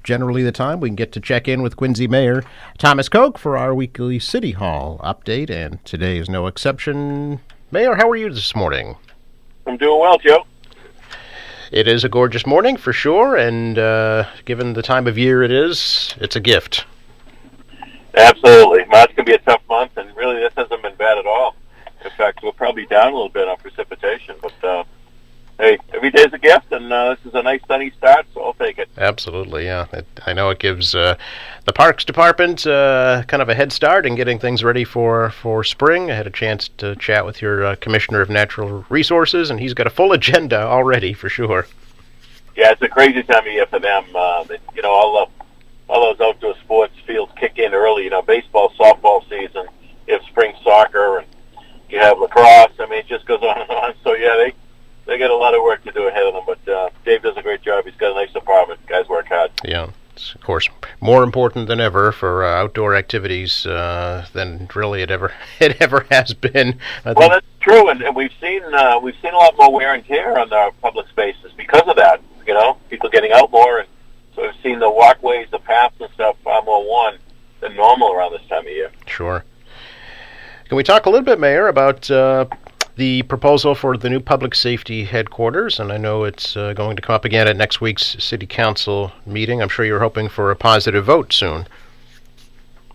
generally the time we can get to check in with Quincy Mayor Thomas Koch for our weekly City Hall update, and today is no exception. Mayor, how are you this morning? I'm doing well, Joe. It is a gorgeous morning for sure, and given the time of year it is, it's a gift. Absolutely. March can be a tough month, and really this hasn't been bad at all. In fact, we're probably down a little bit on precipitation, but hey, every day's a gift, and this is a nice sunny start, so I'll take it. Absolutely, yeah. I know it gives the Parks Department kind of a head start in getting things ready for spring. I had a chance to chat with your Commissioner of Natural Resources, and he's got a full agenda already, for sure. Yeah, it's a crazy time of year for them. All those outdoor sports fields kick in early. Baseball, softball season, you have spring soccer, and you have lacrosse. I mean, it just goes on and on. So, yeah, they got a lot of work to do ahead of them, but Dave does a great job. He's got a nice department. Guys work hard. Yeah, it's, of course, more important than ever for outdoor activities than really it ever has been. Well, that's true, and we've seen a lot more wear and tear on our public spaces because of that. People getting out more, and so we've seen the walkways, the paths, and stuff far more worn than normal around this time of year. Sure. Can we talk a little bit, Mayor, about the proposal for the new public safety headquarters? And I know it's going to come up again at next week's City Council meeting. I'm sure you're hoping for a positive vote soon.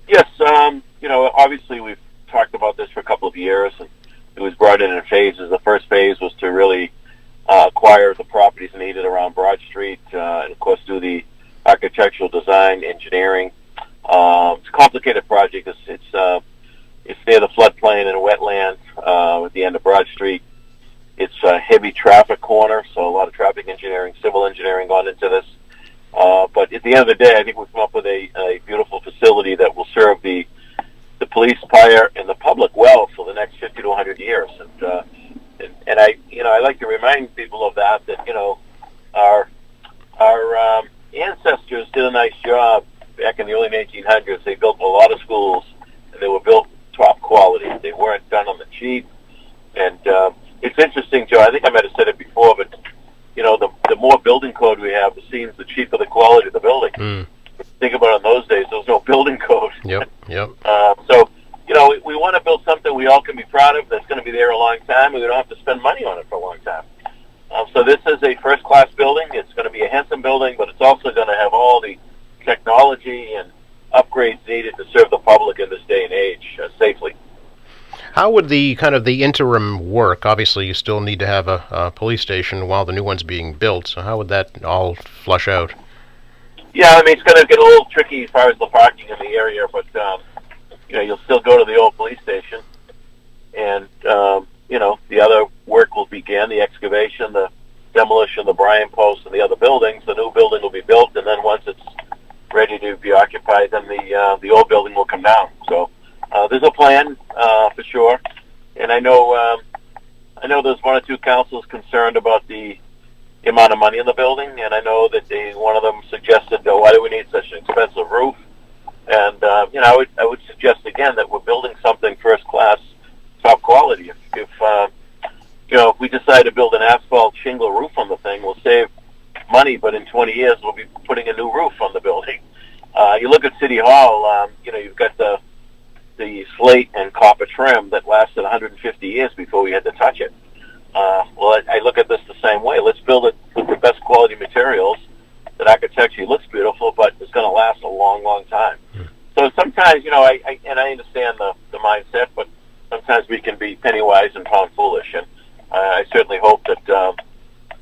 Yes, obviously we've talked about this for a couple of years, and it was brought in phases. The first phase was to really acquire the properties needed around Broad Street, and of course do the architectural design, engineering. It's a complicated project. It's near the floodplain and a wetland at the end of Broad Street. It's a heavy traffic corner, so a lot of traffic engineering, civil engineering gone into this. But at the end of the day, I think we've come up with a beautiful facility that will serve the police, fire, and the public well for the next 50 to 100 years. And I like to remind people of that our ancestors did a nice job back in the early 1800s. They built a lot of schools, and they were built top quality. They weren't done on the cheap. And it's interesting, Joe, I think I might have said it before, but the more building code we have, it seems the cheaper the quality of the building. Think about it, in those days, there was no building code. Yep. So we want to build something we all can be proud of that's going to be there a long time, and we don't have to spend money on it for a long time. So this is a first-class building. It's going to be a handsome building, but it's also going to have all the technology and upgrades needed to serve the public in this day and age safely. How would the interim work? Obviously, you still need to have a police station while the new one's being built, so how would that all flush out? Yeah, I mean, it's going to get a little tricky as far as the parking in the area, but you'll still go to the old police station, and the other work will begin, the excavation, the demolition of the Bryan Post and the other buildings. The new building will be built, and then once it's ready to be occupied, then the old building will come down. So there's a plan for sure, and I know there's one or two councils concerned about the amount of money in the building, and I know that one of them suggested, why do we need such an expensive roof? And I would suggest again that we're building something first class, top quality. If we decide to build an asphalt shingle roof on the thing, we'll save money, but in 20 years we'll be putting a new roof on the building. You look at City Hall, you've got the slate and copper trim that lasted 150 years before we had to touch it. Well, I look at this the same way. Let's build it with the best quality materials that architecturally looks beautiful, but it's going to last a long, long time. So sometimes, I understand the mindset, but sometimes we can be penny wise and pound foolish, and I certainly hope that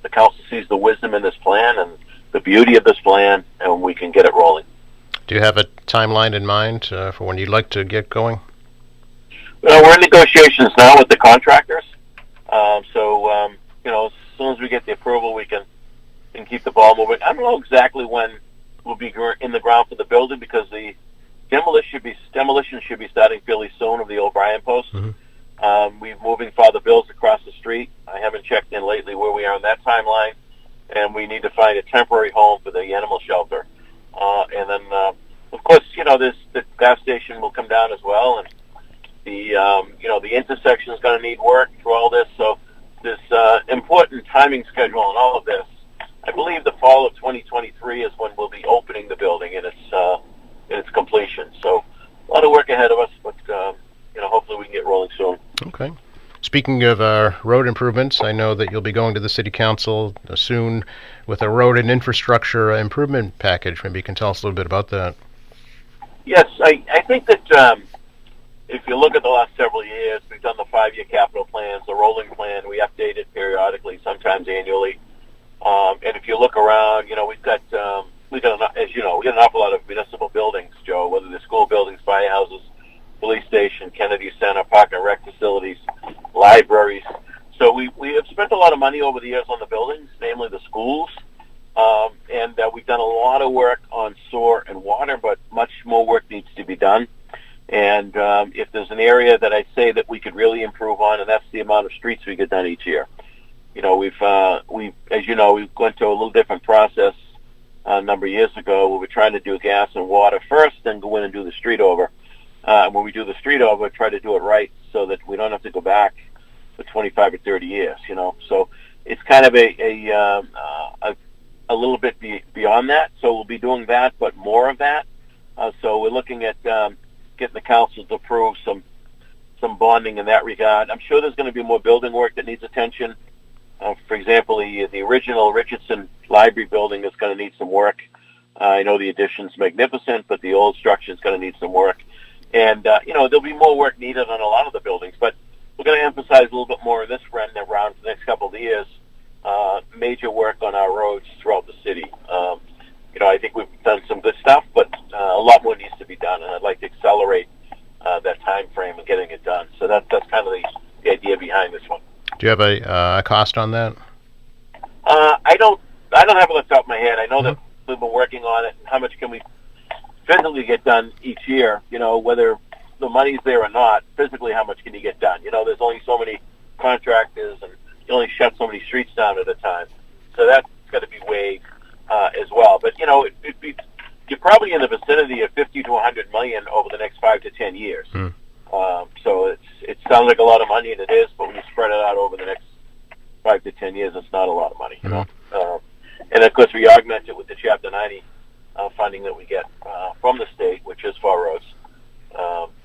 the council sees the wisdom in this plan and the beauty of this plan, and we can get it rolling. Do you have a timeline in mind for when you'd like to get going? Well, we're in negotiations now with the contractors, as soon as we get the approval, we can keep the ball moving. I don't know exactly when we'll be in the ground for the building, because the demolition should be starting fairly soon of the old Bryan Post. We're moving Father Bill's across the street. I haven't checked in lately where we are on that timeline, and we need to find a temporary home for the animal shelter. And then, of course, the gas station will come down as well, and the intersection is going to need work through all this. So this important timing schedule and all of this, I believe the fall of 2023 is when we'll be opening the building in its completion. So a lot of work ahead of us, but hopefully we can get rolling soon. Okay. Speaking of road improvements, I know that you'll be going to the City Council soon with a road and infrastructure improvement package. Maybe you can tell us a little bit about that. Yes, I think that if you look at the last several years, we've done the 5-year capital plans, the rolling plan. We update it periodically, sometimes annually. And if you look around, we've got we got an awful lot of municipal buildings, Joe, whether they're school buildings, firehouses, police station, Kennedy Center, park and rec facilities, libraries. So we have spent a lot of money over the years on the buildings, namely the schools, and we've done a lot of work on sewer and water, but much more work needs to be done. And if there's an area that I say that we could really improve on, and that's the amount of streets we get done each year. We've as you know, we went to a little different process a number of years ago where we're trying to do gas and water first, then go in and do the street over. When we do the street over, try to do it right so that we don't have to go back for 25 or 30 years, So it's kind of a little bit beyond that. So we'll be doing that, but more of that. So we're looking at getting the council to approve some bonding in that regard. I'm sure there's going to be more building work that needs attention. For example, the original Richardson Library building is going to need some work. I know the addition's magnificent, but the old structure is going to need some work. And, there'll be more work needed on a lot of the buildings, but we're going to emphasize a little bit more of this around for the next couple of years, major work on our roads throughout the city. I think we've done some good stuff, but a lot more needs to be done, and I'd like to accelerate that time frame of getting it done. So that's kind of the idea behind this one. Do you have a cost on that? I don't have it off the top of my head. I know that we've been working on it. How much can we physically get done each year? Whether the money's there or not, physically how much can you get done? There's only so many contractors, and you only shut so many streets down at a time. So that's got to be weighed as well. But you're probably in the vicinity of 50 to 100 million over the next 5 to 10 years. So it sounds like a lot of money, and it is. But when you spread it out over the next 5 to 10 years, it's not a lot of money. And of course, we augment it with the Chapter 90 funding that we get from the state, which is for roads.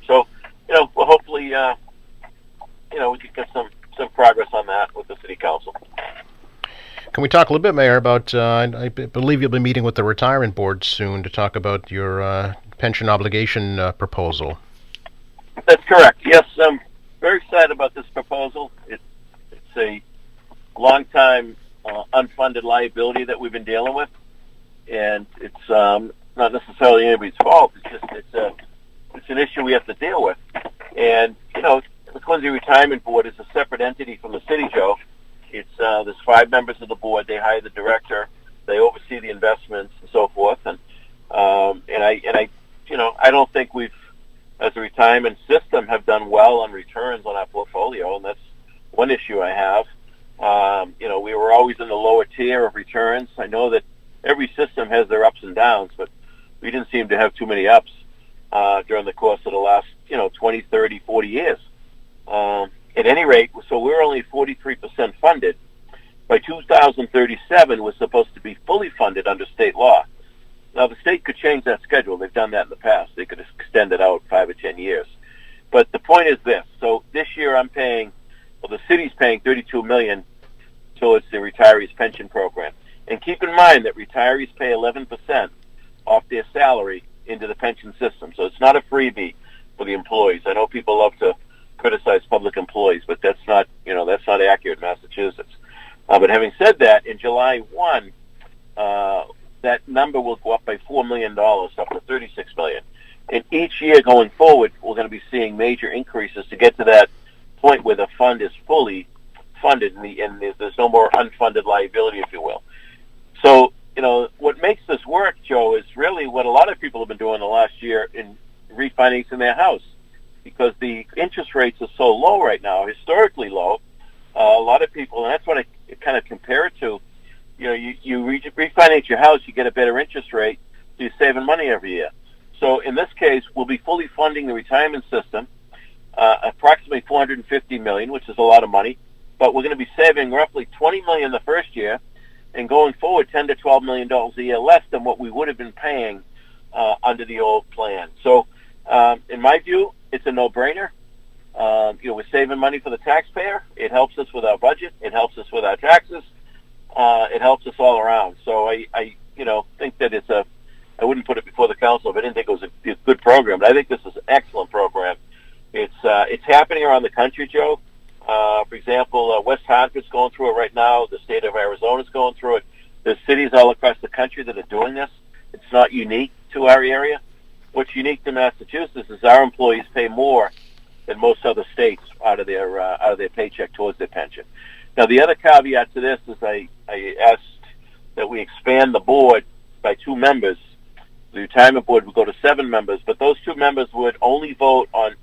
So we'll hopefully we could get some progress on that with the City Council. Can we talk a little bit, Mayor, about, I believe you'll be meeting with the retirement board soon to talk about your pension obligation proposal. That's correct. Yes, I'm very excited about this proposal. It's a long-time unfunded liability that we've been dealing with, and it's not necessarily anybody's fault. It's an issue we have to deal with. And the Quincy Retirement Board is a separate entity from the city, Joe. There's 5 members of the board. They hire the director. They oversee the investments and so forth. And I don't think we've, as a retirement system, have done well on returns on our portfolio, and that's one issue I have. We were always in the lower tier of returns. I know that every system has their ups and downs, but we didn't seem to have too many ups during the course of the last 20, 30, 40 years. At any rate, so we're only 43% funded. By 2037, we're supposed to be fully funded under state law. Now, the state could change that schedule. They've done that in the past. They could extend it out 5 or 10 years. But the point is this. So this year the city's paying $32 million towards the retirees' pension program. And keep in mind that retirees pay 11% off their salary into the pension system. So it's not a freebie for the employees. I know people love to criticize public employees, but that's not accurate in Massachusetts. But having said that, in July 1, that number will go up by $4 million, up to $36 million. And each year going forward, we're going to be seeing major increases to get to that point where the fund is fully funded and there's no more unfunded liability, if you will. So, what makes this work, Joe, is really what a lot of people have been doing the last year in refinancing their house, because the interest rates are so low right now, historically low. A lot of people, and that's what I kind of compare it to, you refinance your house, you get a better interest rate, so you're saving money every year. So in this case, we'll be fully funding the retirement system, approximately $450 million, which is a lot of money, but we're going to be saving roughly $20 million the first year, and going forward, $10 to $12 million a year less than what we would have been paying under the old plan. So, in my view, it's a no-brainer. We're saving money for the taxpayer. It helps us with our budget. It helps us with our taxes. It helps us all around. So I think that I wouldn't put it before the council if I didn't think it was a good program. But I think this is an excellent program. It's happening around the country, Joe. For example, West Hartford's going through it right now. The state of Arizona's going through it. There's cities all across the country that are doing this. It's not unique to our area. What's unique to Massachusetts is our employees pay more than most other states out of their paycheck towards their pension. Now, the other caveat to this is I asked that we expand the board by 2 members. The retirement board would go to 7 members, but those 2 members would only vote on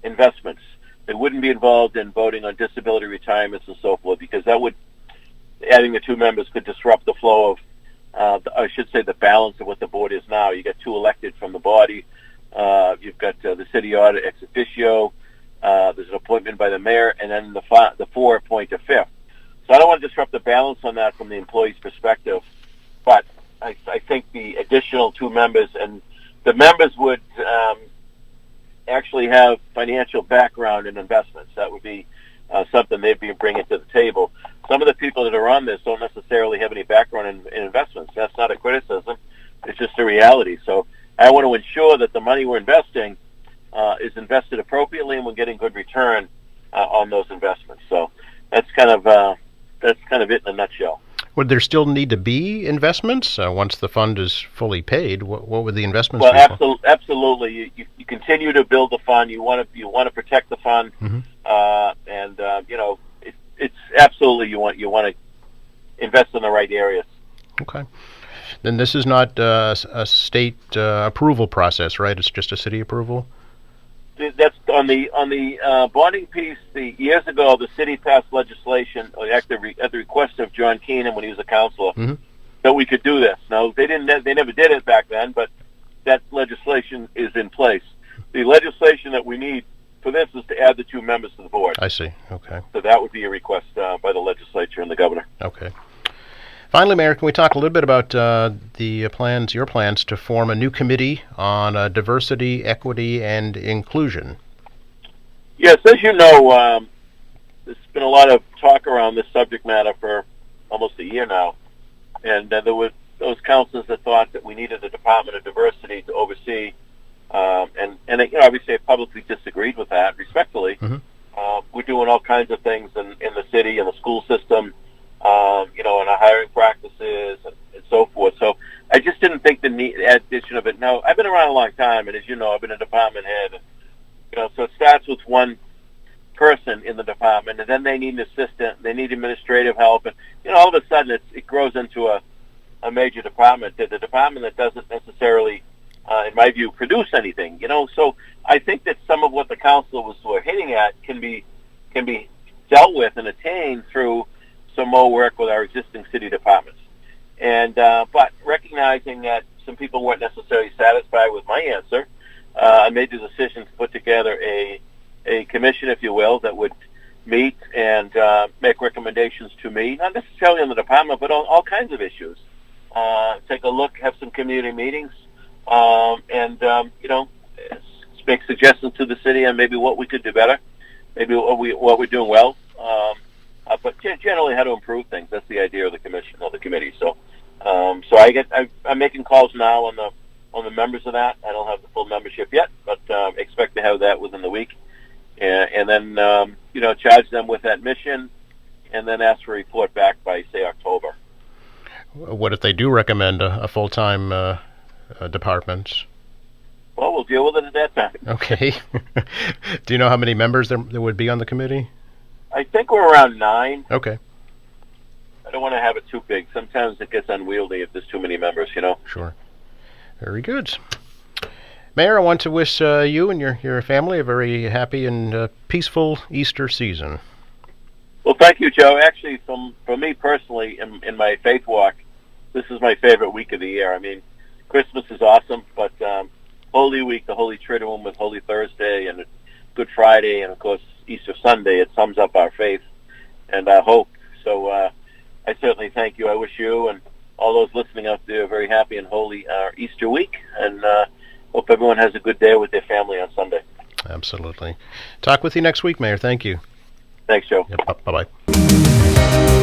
investments. They wouldn't be involved in voting on disability retirements and so forth, because adding the 2 members could disrupt the flow of, the balance of what the board is now. You got 2 elected from the body. You've got the city audit ex officio. There's an appointment by the mayor, and then the 4 appoint a 5th. So I don't want to disrupt the balance on that from the employee's perspective, but I think the additional 2 members, and the members would actually have financial background in investments. That would be something they'd be bringing to the table. Some of the people that are on this don't necessarily have any background in investments. That's not a criticism. It's just a reality. So I want to ensure that the money we're investing is invested appropriately, and we're getting good return on those investments. So that's kind of it in a nutshell. Would there still need to be investments once the fund is fully paid? What would the investments be? Well, absolutely. You continue to build the fund. You want to protect the fund, and it's absolutely you want to invest in the right areas. Okay. Then this is not a state approval process, right? It's just a city approval. That's on the bonding piece. Years ago, the city passed legislation at the request of John Keenan when he was a councilor that we could do this. Now they never did it back then, but that legislation is in place. The legislation that we need for this is to add the 2 members to the board. I see. Okay. So that would be a request by the legislature and the governor. Okay. Finally, Mayor, can we talk a little bit about your plans to form a new committee on diversity, equity, and inclusion? Yes, as you know, there's been a lot of talk around this subject matter for almost a year now, and there were those councilors that thought that we needed a Department of Diversity to oversee, and obviously I publicly disagreed with that, respectfully. We're doing all kinds of things in the city and the school system, in our hiring practices and so forth. So I just didn't think the addition of it. Now, I've been around a long time, and as you know, I've been a department head. So it starts with one person in the department, and then they need an assistant, they need administrative help, and all of a sudden it grows into a major department. The department that doesn't necessarily, in my view, produce anything. So I think that some of what the council were hitting at can be dealt with and attained through some more work with our existing city departments. And but recognizing that some people weren't necessarily satisfied with my answer, I made the decision to put together a commission, if you will, that would meet and make recommendations to me, not necessarily on the department, but on all kinds of issues. Take a look, have some community meetings, and make suggestions to the city on maybe what we could do better, maybe what we're doing well. But generally, how to improve things. That's the idea of the commission or the committee. So, I'm making calls now on the members of that. I don't have the full membership yet, but expect to have that within the week, and then charge them with that mission, and then ask for a report back by say October. What if they do recommend a full-time department? Well, we'll deal with it at that time. Okay. Do you know how many members there would be on the committee? I think we're around 9. Okay. I don't want to have it too big. Sometimes it gets unwieldy if there's too many members, Sure. Very good. Mayor, I want to wish you and your family a very happy and peaceful Easter season. Well, thank you, Joe. Actually, for me personally, in my faith walk, this is my favorite week of the year. I mean, Christmas is awesome, but Holy Week, the Holy Triduum with Holy Thursday and Good Friday, and of course Easter Sunday, it sums up our faith and our hope. So I certainly thank you. I wish you and all those listening out there a very happy and holy Easter week, and hope everyone has a good day with their family on Sunday. Absolutely. Talk with you next week, Mayor. Thank you. Thanks, Joe. Yep, bye-bye.